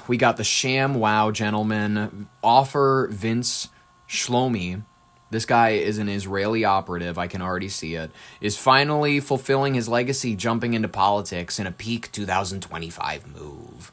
we got the ShamWow gentleman offer Vince Shlomi. This guy is an Israeli operative, I can already see it, is finally fulfilling his legacy, jumping into politics in a peak 2025 move.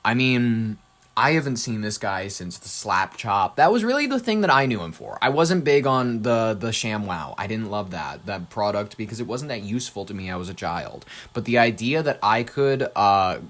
I mean, I haven't seen this guy since the Slap Chop. That was really the thing that I knew him for. I wasn't big on the ShamWow. I didn't love that product because it wasn't that useful to me. I was a child. But the idea that I could, I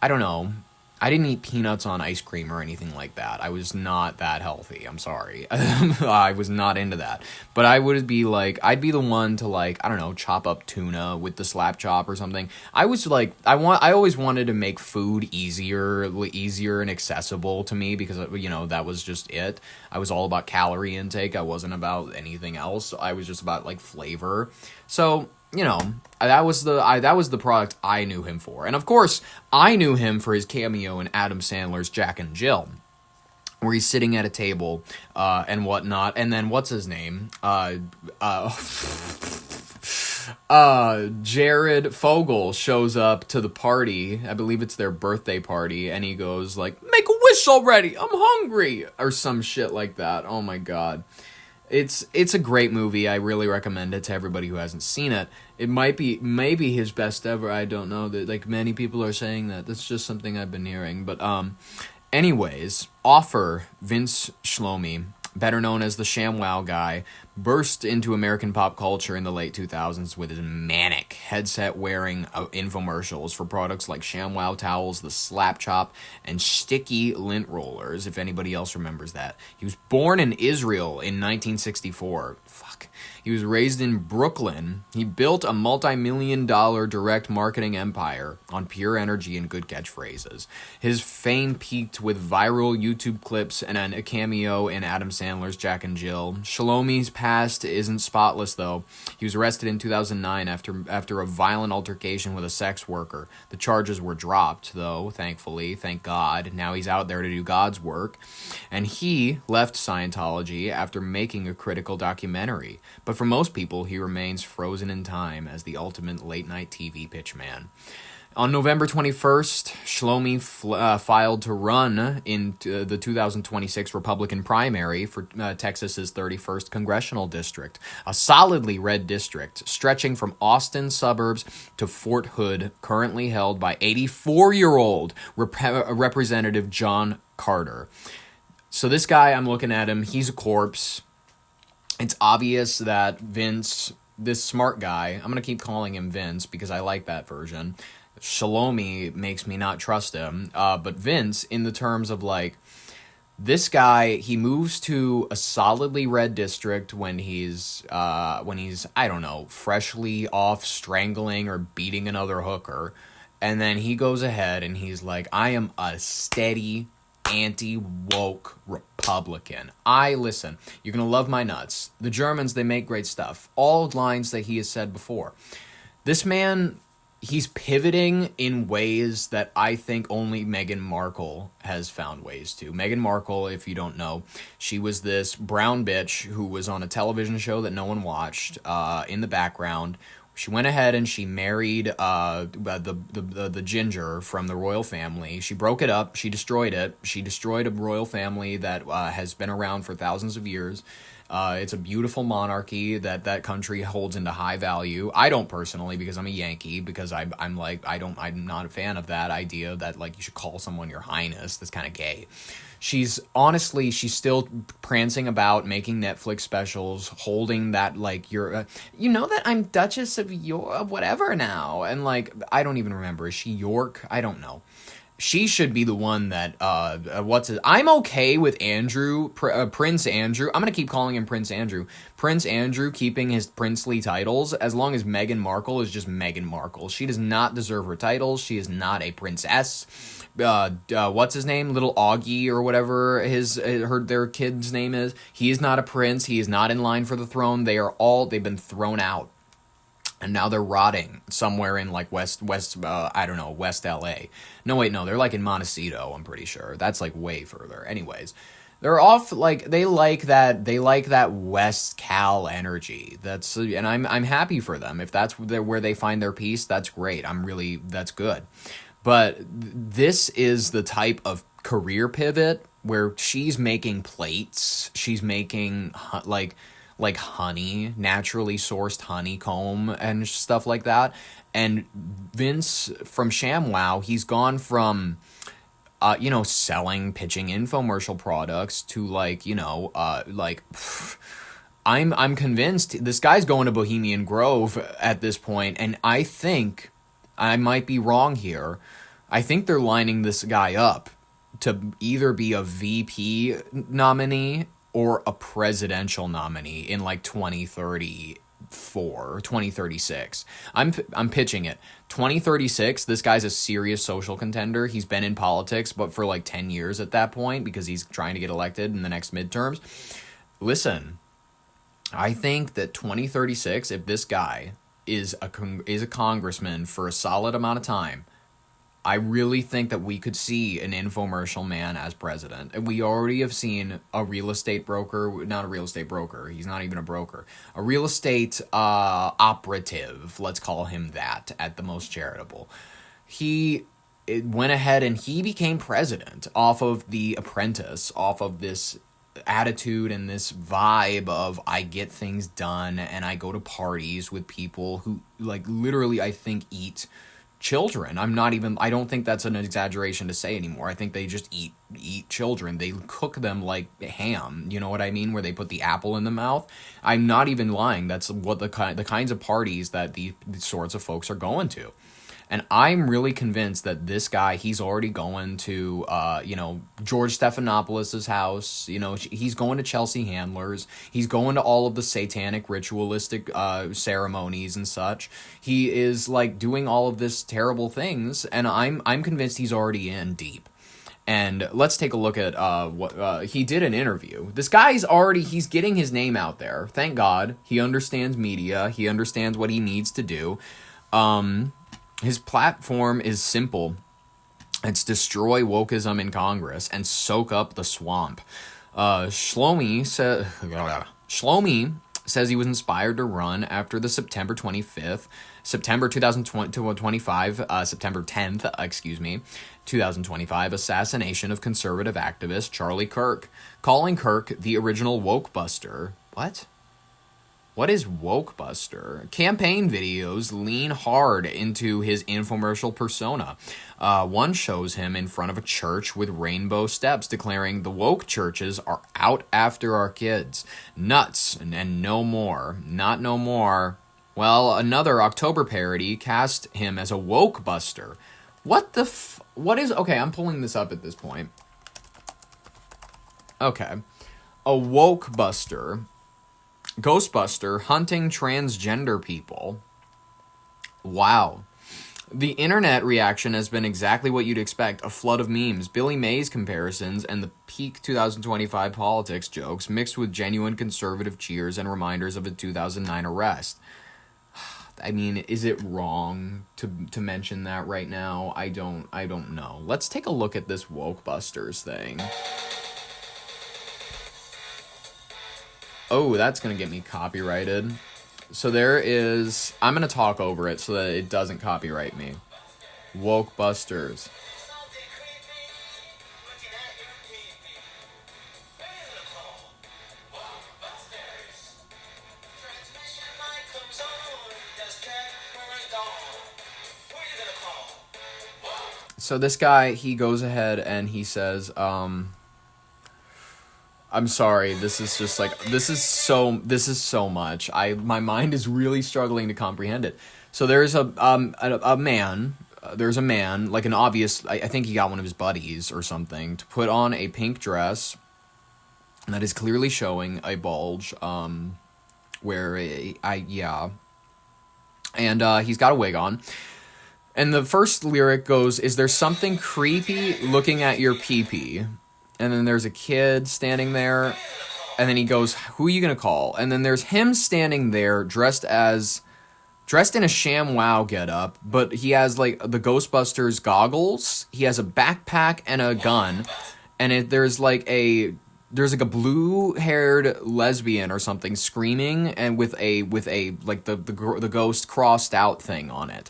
don't know, I didn't eat peanuts on ice cream or anything like that. I was not that healthy. I'm sorry. I was not into that. But I would be like, I'd be the one to like, I don't know, chop up tuna with the Slap Chop or something. I was like, I always wanted to make food easier and accessible to me because, that was just it. I was all about calorie intake. I wasn't about anything else. I was just about like flavor. So, that was the product I knew him for. And of course, I knew him for his cameo in Adam Sandler's Jack and Jill, where he's sitting at a table and whatnot. And then what's his name? Jared Fogle shows up to the party. I believe it's their birthday party, and he goes like, "Make a wish already, I'm hungry," or some shit like that. Oh my god. It's a great movie. I really recommend it to everybody who hasn't seen it. It might be maybe his best ever. I don't know. That like many people are saying that. That's just something I've been hearing. But anyways, offer Vince Shlomi, better known as the ShamWow guy, burst into American pop culture in the late 2000s with his manic headset-wearing infomercials for products like ShamWow towels, the Slap Chop, and sticky lint rollers, if anybody else remembers that. He was born in Israel in 1964. He was raised in Brooklyn. He built a multi-million-dollar direct marketing empire on pure energy and good catchphrases. His fame peaked with viral YouTube clips and a cameo in Adam Sandler's Jack and Jill. Shlomi's past isn't spotless, though. He was arrested in 2009 after a violent altercation with a sex worker. The charges were dropped, though, thankfully. Thank God. Now he's out there to do God's work. And he left Scientology after making a critical documentary. But for most people, he remains frozen in time as the ultimate late-night TV pitchman. On November 21st, Shlomi filed to run in the 2026 Republican primary for Texas's 31st congressional district, a solidly red district stretching from Austin suburbs to Fort Hood, currently held by 84-year-old Representative John Carter. So this guy, I'm looking at him, he's a corpse. It's obvious that Vince, this smart guy, I'm going to keep calling him Vince because I like that version. Shlomi makes me not trust him. But Vince, in the terms of like, this guy, he moves to a solidly red district when he's, I don't know, freshly off strangling or beating another hooker. And then he goes ahead and he's like, I am a steady anti-woke Republican. Listen, you're going to love my nuts. The Germans, they make great stuff. All lines that he has said before. This man, he's pivoting in ways that I think only Meghan Markle has found ways to. Meghan Markle, if you don't know, she was this brown bitch who was on a television show that no one watched in the background. She went ahead and she married the ginger from the royal family. She broke it up. She destroyed it. She destroyed a royal family that has been around for thousands of years. It's a beautiful monarchy that country holds into high value. I don't personally, because I'm a Yankee, because I'm not a fan of that idea that like you should call someone your highness. That's kind of gay. She's still prancing about, making Netflix specials, holding that, like, you're, that I'm Duchess of York, whatever now. And, like, I don't even remember. Is she York? I don't know. She should be the one that, I'm okay with Andrew, Prince Andrew. I'm going to keep calling him Prince Andrew. Prince Andrew keeping his princely titles, as long as Meghan Markle is just Meghan Markle. She does not deserve her titles. She is not a princess. What's his name? Little Augie or whatever their kid's name is. He is not a prince. He is not in line for the throne. They've been thrown out. And now they're rotting somewhere in like West LA. No, wait, no, they're like in Montecito, I'm pretty sure. That's like way further. Anyways, they're off, like, they like that West Cal energy. And I'm happy for them. If that's where they find their peace, that's great. That's good. But this is the type of career pivot where she's making plates, she's making like honey, naturally sourced honeycomb and stuff like that. And Vince from ShamWow, he's gone from selling, pitching infomercial products to I'm convinced this guy's going to Bohemian Grove at this point, and I think I might be wrong here. I think they're lining this guy up to either be a VP nominee or a presidential nominee in like 2034, 2036. I'm pitching it. 2036, this guy's a serious social contender. He's been in politics, but for like 10 years at that point because he's trying to get elected in the next midterms. Listen, I think that 2036, if this guy is a congressman for a solid amount of time, I really think that we could see an infomercial man as president. And we already have seen a real estate broker, not a real estate broker, he's not even a broker, a real estate operative, let's call him that, at the most charitable. He went ahead and he became president off of The Apprentice, off of this attitude and this vibe of I get things done and I go to parties with people who like literally I think eat children. I don't think that's an exaggeration to say anymore. I think they just eat children. They cook them like ham, you know what I mean, where they put the apple in the mouth. I'm not even lying. That's what the kinds of parties that these sorts of folks are going to. And I'm really convinced that this guy, he's already going to, George Stephanopoulos' house. He's going to Chelsea Handler's. He's going to all of the satanic ritualistic ceremonies and such. He is like doing all of this terrible things, and I'm convinced he's already in deep. And let's take a look at what he did an interview. This guy's he's getting his name out there. Thank God. He understands media. He understands what he needs to do. His platform is simple. It's destroy wokeism in Congress and soak up the swamp. Shlomi says he was inspired to run after the September 10th, 2025 assassination of conservative activist Charlie Kirk, calling Kirk the original woke buster. What? What is Wokebuster? Campaign videos lean hard into his infomercial persona. One shows him in front of a church with rainbow steps declaring the woke churches are out after our kids. Nuts and no more. Not no more. Well, another October parody cast him as a Wokebuster. What the what is... Okay, I'm pulling this up at this point. Okay. A Wokebuster... Ghostbuster hunting transgender people. Wow. The internet reaction has been exactly what you'd expect. A flood of memes, Billy Mays comparisons, and the peak 2025 politics jokes mixed with genuine conservative cheers and reminders of a 2009 arrest. I mean, is it wrong to mention that right now? I don't know. Let's take a look at this Wokebusters thing. Oh, that's going to get me copyrighted. So there is... I'm going to talk over it so that it doesn't copyright me. Wokebusters. So this guy, he goes ahead and he says, I'm sorry, this is so much. My mind is really struggling to comprehend it. So there's a man, like an obvious, I think he got one of his buddies or something, to put on a pink dress that is clearly showing a bulge, and he's got a wig on. And the first lyric goes, "Is there something creepy looking at your pee-pee?" And then there's a kid standing there, and then he goes, "Who are you gonna call?" And then there's him standing there dressed in a ShamWow getup, but he has like the Ghostbusters goggles. He has a backpack and a gun, and there's like a blue-haired lesbian or something screaming, and with a like the ghost crossed out thing on it.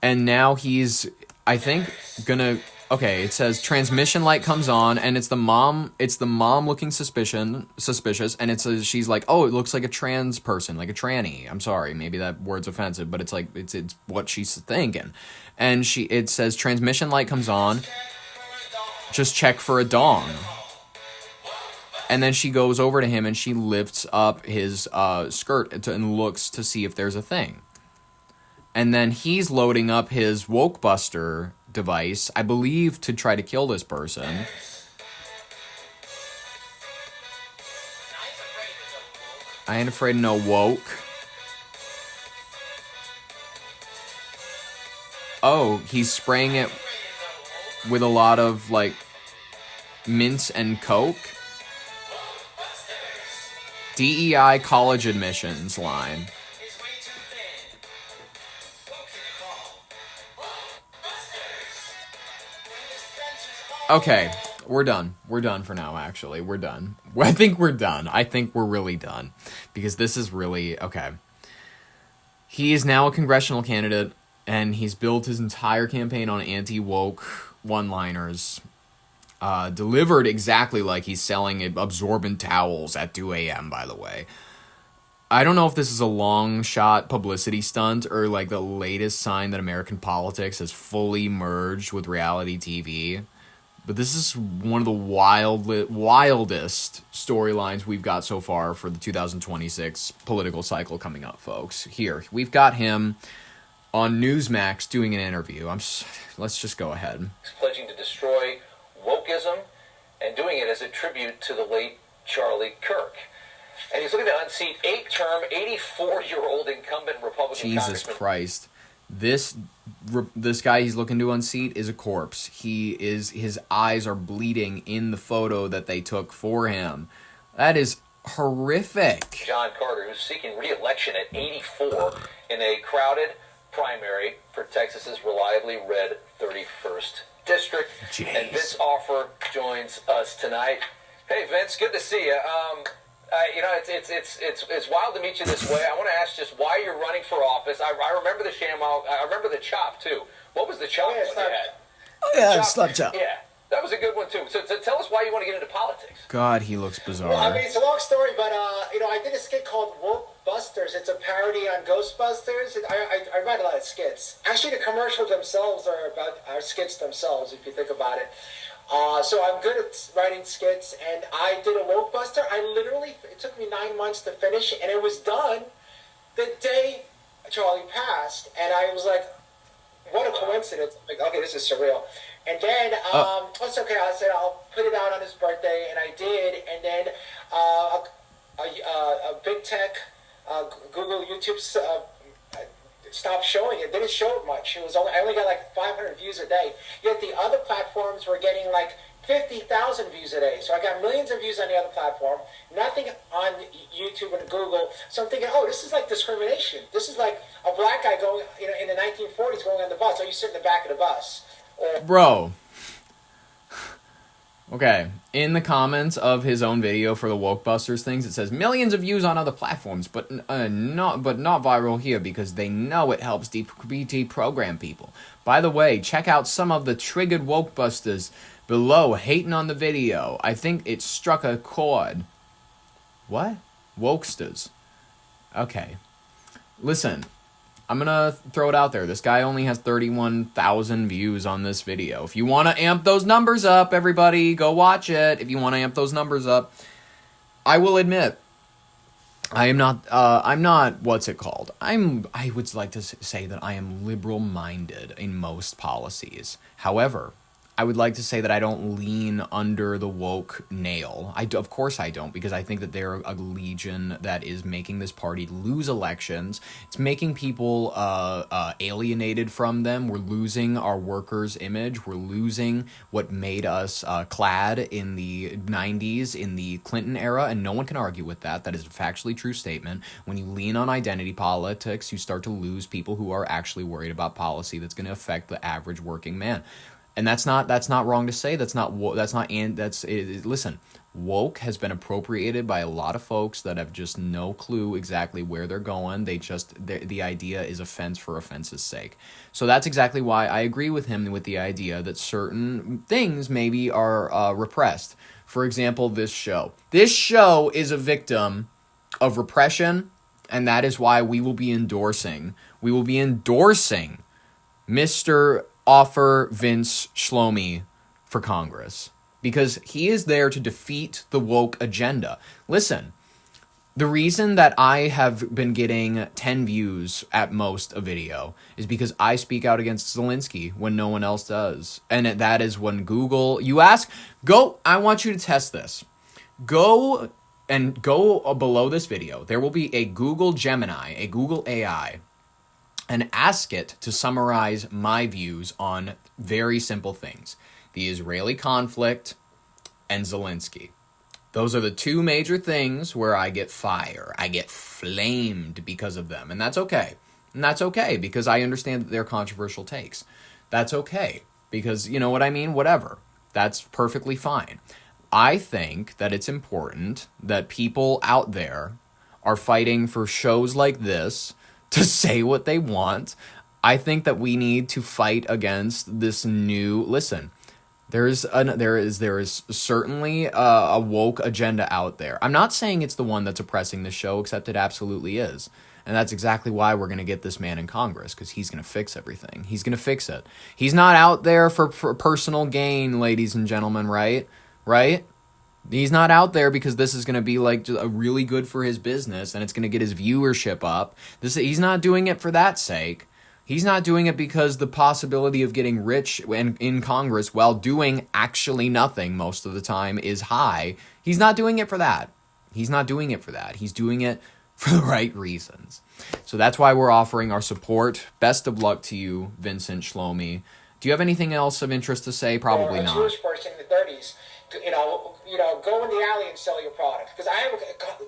And now he's I think gonna. Okay, it says transmission light comes on, and it's the mom. It's the mom looking suspicious, and it says she's like, oh, it looks like a trans person, like a tranny. I'm sorry, maybe that word's offensive, but it's like it's what she's thinking, and it says transmission light comes on. Just check for a dong. And then she goes over to him and she lifts up his skirt and looks to see if there's a thing. And then he's loading up his woke buster device, I believe, to try to kill this person. I ain't afraid of no woke. Oh, he's spraying it with a lot of, like, mints and coke. DEI college admissions line. Okay, we're done. We're done for now, actually. We're done. I think we're done. I think we're really done. Because this is really... Okay. He is now a congressional candidate, and he's built his entire campaign on anti-woke one-liners. Delivered exactly like he's selling absorbent towels at 2 a.m., by the way. I don't know if this is a long shot publicity stunt or like the latest sign that American politics has fully merged with reality TV. But this is one of the wildest storylines we've got so far for the 2026 political cycle coming up, folks. Here, we've got him on Newsmax doing an interview. Let's just go ahead. Pledging to destroy wokeism and doing it as a tribute to the late Charlie Kirk. And he's looking to unseat 8-term, 84-year-old incumbent Republican Jesus Christ. This guy he's looking to unseat is a corpse. His eyes are bleeding in the photo that they took for him. That is horrific. John Carter, who's seeking re-election at 84 in a crowded primary for Texas's reliably red 31st district. Jeez. And Vince Offer joins us tonight. Hey, Vince, good to see you. It's wild to meet you this way. I want to ask just why you're running for office. I remember the ShamWow. I remember the chop too. What was the chop one you had? Oh yeah, slap chop. Yeah, that was a good one too. So tell us why you want to get into politics. God, he looks bizarre. Well, I mean, it's a long story, but I did a skit called Woke Busters. It's a parody on Ghostbusters. I write a lot of skits. Actually, the commercials themselves are about our skits themselves, if you think about it. So I'm good at writing skits, and I did a woke buster. It took me 9 months to finish, and it was done the day Charlie passed, and I was like, what a coincidence. Like, okay, this is surreal. And then, it's okay, I said I'll put it out on his birthday, and I did, and then a big tech, Google, YouTube, stopped showing it. Didn't show it much. I only got like 500 views a day. Yet the other platforms were getting like 50,000 views a day. So I got millions of views on the other platform, nothing on YouTube and Google. So I'm thinking, oh, this is like discrimination. This is like a black guy going, in the 1940s going on the bus. Oh, you sit in the back of the bus. Bro. Okay, in the comments of his own video for the Woke Busters things, it says millions of views on other platforms, but not viral here because they know it helps deprogram people. By the way, check out some of the triggered Woke Busters below hating on the video. I think it struck a chord. What? Wokesters. Okay. Listen. I'm going to throw it out there. This guy only has 31,000 views on this video. If you want to amp those numbers up, everybody, go watch it. If you want to amp those numbers up, I will admit, I'm not, what's it called? I would like to say that I am liberal-minded in most policies. However, I would like to say that I don't lean under the woke nail. Of course I don't, because I think that they're a legion that is making this party lose elections. It's making people alienated from them. We're losing our workers' image. We're losing what made us clad in the 90s, in the Clinton era, and no one can argue with that. That is a factually true statement. When you lean on identity politics, you start to lose people who are actually worried about policy that's going to affect the average working man. And that's not wrong to say. Listen, Woke has been appropriated by a lot of folks that have just no clue exactly where they're going. The idea is offense for offense's sake. So that's exactly why I agree with him with the idea that certain things maybe are repressed. For example, this show. This show is a victim of repression, and that is why we will be endorsing Mr. Offer Vince Shlomi for Congress. Because he is there to defeat the woke agenda. Listen, the reason that I have been getting 10 views at most a video is because I speak out against Zelensky when no one else does. And that is when Google, I want you to test this. Go below this video. There will be a Google Gemini, a Google AI, and ask it to summarize my views on very simple things. The Israeli conflict, and Zelensky. Those are the two major things where I get fire. I get flamed because of them. And that's okay. And that's okay because I understand that they're controversial takes. That's okay because, you know what I mean? Whatever. That's perfectly fine. I think that it's important that people out there are fighting for shows like this to say what they want. I think that we need to fight against this new... Listen... There is certainly a woke agenda out there. I'm not saying it's the one that's oppressing the show, except it absolutely is. And that's exactly why we're going to get this man in Congress, because he's going to fix everything. He's going to fix it. He's not out there for personal gain, ladies and gentlemen, right? Right? He's not out there because this is going to be like a really good for his business and it's going to get his viewership up. He's not doing it for that sake. He's not doing it because the possibility of getting rich in Congress while doing actually nothing most of the time is high. He's not doing it for that. He's doing it for the right reasons. So that's why we're offering our support. Best of luck to you, Vincent Shlomi. Do you have anything else of interest to say? Probably not. A Jewish person in the 30s, go in the alley and sell your product. Because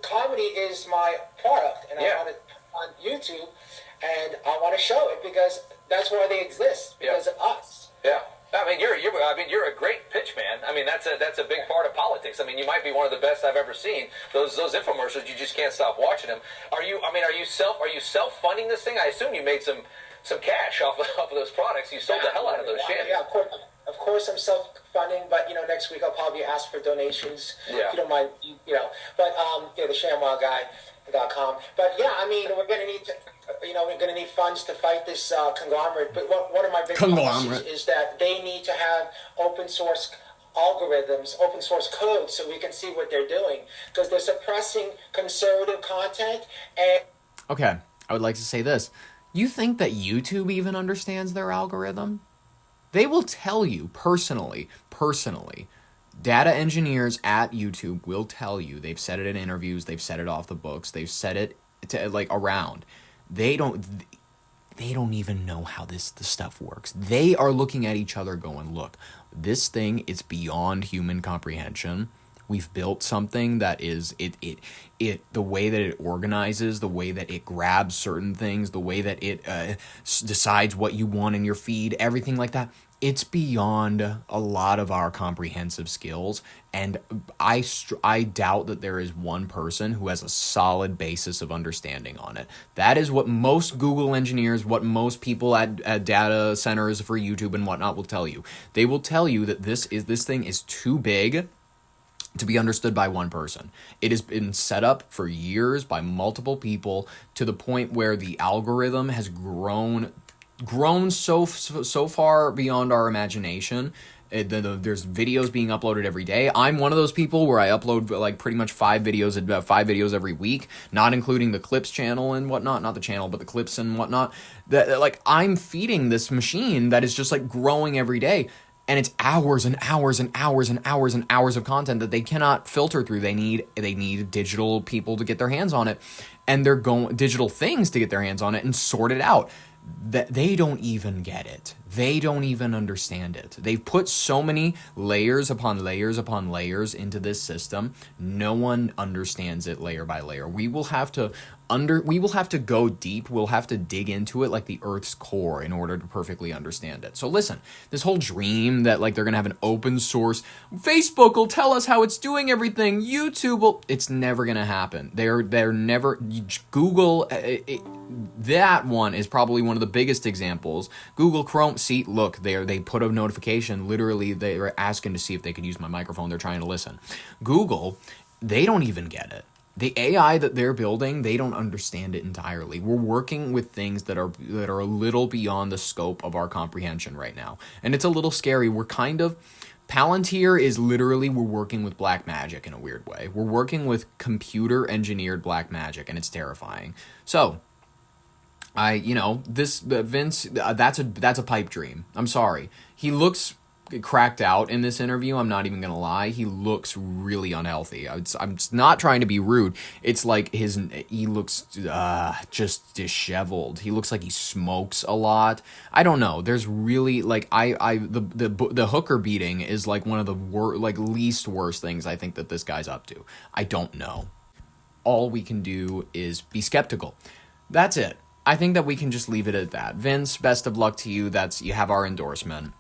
comedy is my product, and I want it on YouTube. And I want to show it because that's why they exist, because of us. Yeah. I mean, you're a great pitch man. I mean, that's a big part of politics. I mean, you might be one of the best I've ever seen. Those infomercials, you just can't stop watching them. Are you self-funding this thing? I assume you made some cash off of those products. You sold the hell out of those shanties. Yeah, of course I'm self-funding, but next week I'll probably ask for donations. Yeah. If you don't mind, But the ShamWow guy.com. But yeah, I mean, we're going to need to. We're going to need funds to fight this conglomerate. But one of my big policies is that they need to have open source algorithms, open source code, so we can see what they're doing. Because they're suppressing conservative content. Okay, I would like to say this. You think that YouTube even understands their algorithm? They will tell you personally, data engineers at YouTube will tell you. They've said it in interviews. They've said it off the books. They've said it around. They don't even know how the stuff works. They are looking at each other going, look, this thing is beyond human comprehension. We've built something that is the way that it organizes, the way that it grabs certain things, the way that it decides what you want in your feed, everything like that. It's beyond a lot of our comprehensive skills, and I doubt that there is one person who has a solid basis of understanding on it. That is what most Google engineers, what most people at data centers for YouTube and whatnot will tell you. They will tell you that this thing is too big to be understood by one person. It has been set up for years by multiple people to the point where the algorithm has grown so far beyond our imagination. There's videos being uploaded every day. I'm one of those people where I upload like pretty much 5 videos every week, not including the clips channel and whatnot, not the channel, but the clips and whatnot. That I'm feeding this machine that is just like growing every day. And it's hours and hours and hours and hours and hours of content that they cannot filter through. They need digital people to get their hands on it, and they're going digital things to get their hands on it and sort it out. That they don't even get it. They don't even understand it. They've put so many layers upon layers upon layers into this system. No one understands it layer by layer. We will have to we will have to go deep. We'll have to dig into it like the Earth's core in order to perfectly understand it. So listen, this whole dream that like they're going to have an open source, Facebook will tell us how it's doing everything, YouTube will, it's never going to happen. They're never, Google, that one is probably one of the biggest examples. Google Chrome, see, look, they put a notification, literally they were asking to see if they could use my microphone. They're trying to listen. Google, they don't even get it. The AI that they're building, they don't understand it entirely. We're working with things that are a little beyond the scope of our comprehension right now. And it's a little scary. We're kind of, Palantir is literally, we're working with black magic in a weird way. We're working with computer engineered black magic, and it's terrifying. So, this Vince, that's a pipe dream. I'm sorry. He looks cracked out in this interview. I'm not even gonna lie. He looks really unhealthy. I'm not trying to be rude. It's like he looks just disheveled. He looks like he smokes a lot. I don't know. There's really like the hooker beating is like one of the least worst things I think that this guy's up to. I don't know. All we can do is be skeptical. That's it. I think that we can just leave it at that. Vince, best of luck to you. You have our endorsement.